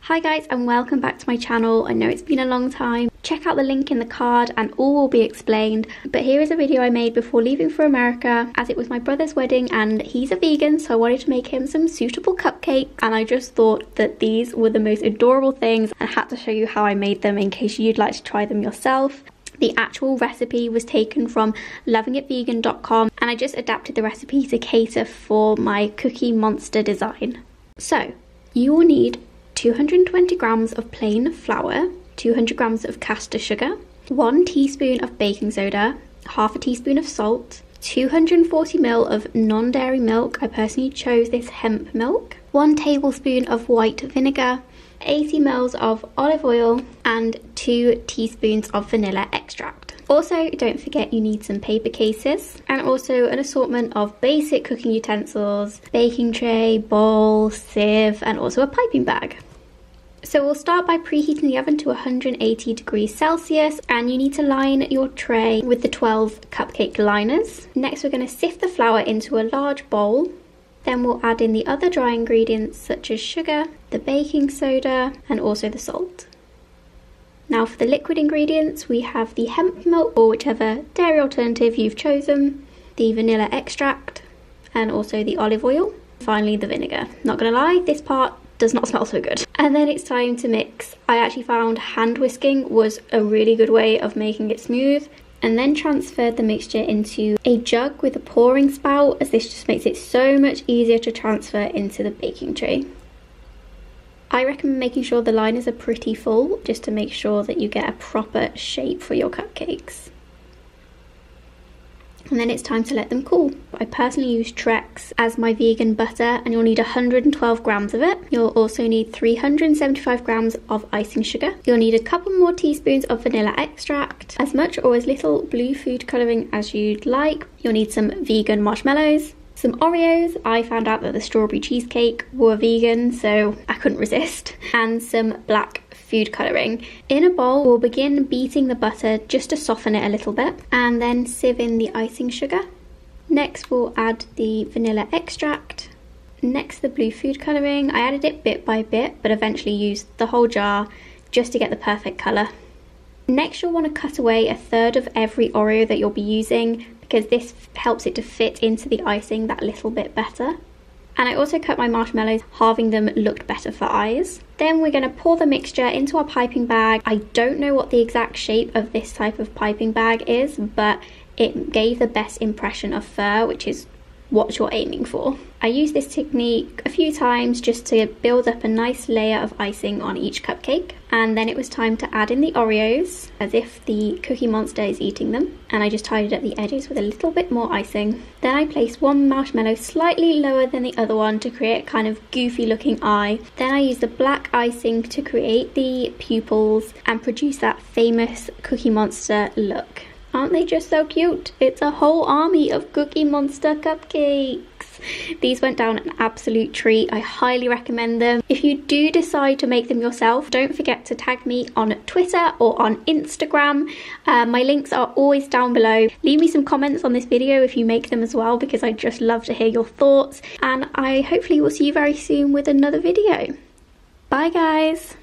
Hi guys, and welcome back to my channel. I know it's been a long time. Check out the link in the card and all will be explained. But here is a video I made before leaving for America, as it was my brother's wedding and he's a vegan, so I wanted to make him some suitable cupcakes, and I just thought that these were the most adorable things and had to show you how I made them in case you'd like to try them yourself. The actual recipe was taken from lovingitvegan.com and I just adapted the recipe to cater for my Cookie Monster design. So you will need 220 grams of plain flour, 200 grams of caster sugar, 1 teaspoon of baking soda, half a teaspoon of salt, 240 ml of non-dairy milk. I personally chose this hemp milk, 1 tablespoon of white vinegar, 80 ml of olive oil, and 2 teaspoons of vanilla extract. Also, don't forget you need some paper cases and also an assortment of basic cooking utensils, baking tray, bowl, sieve, and also a piping bag. So we'll start by preheating the oven to 180 degrees Celsius, and you need to line your tray with the 12 cupcake liners. Next, we're going to sift the flour into a large bowl. Then we'll add in the other dry ingredients such as sugar, the baking soda, and also the salt. Now for the liquid ingredients, we have the hemp milk, or whichever dairy alternative you've chosen, the vanilla extract, and also the olive oil. Finally, the vinegar. Not gonna lie, this part does not smell so good. And then it's time to mix. I actually found hand whisking was a really good way of making it smooth, and then transferred the mixture into a jug with a pouring spout, as this just makes it so much easier to transfer into the baking tray. I recommend making sure the liners are pretty full, just to make sure that you get a proper shape for your cupcakes. And then it's time to let them cool. I personally use Trex as my vegan butter, and you'll need 112 grams of it. You'll also need 375 grams of icing sugar. You'll need a couple more teaspoons of vanilla extract, as much or as little blue food colouring as you'd like. You'll need some vegan marshmallows, some Oreos. I found out that the strawberry cheesecake were vegan, so I couldn't resist, and some black food colouring. In a bowl, we'll begin beating the butter just to soften it a little bit, and then sieve in the icing sugar. Next, we'll add the vanilla extract. Next, the blue food colouring. I added it bit by bit, but eventually used the whole jar just to get the perfect colour. Next, you'll want to cut away 1/3 of every Oreo that you'll be using, because this helps it to fit into the icing that little bit better. And I also cut my marshmallows, halving them looked better for eyes. Then we're going to pour the mixture into our piping bag. I don't know what the exact shape of this type of piping bag is, but it gave the best impression of fur, which is what you're aiming for. I used this technique a few times just to build up a nice layer of icing on each cupcake. And then it was time to add in the Oreos, as if the Cookie Monster is eating them. And I just tidied up the edges with a little bit more icing. Then I placed one marshmallow slightly lower than the other one to create a kind of goofy looking eye. Then I used the black icing to create the pupils and produce that famous Cookie Monster look. Aren't they just so cute? It's a whole army of Cookie Monster cupcakes. These went down an absolute treat. I highly recommend them. If you do decide to make them yourself, don't forget to tag me on Twitter or on Instagram. My links are always down below. Leave me some comments on this video if you make them as well, because I just love to hear your thoughts. And I hopefully will see you very soon with another video. Bye guys.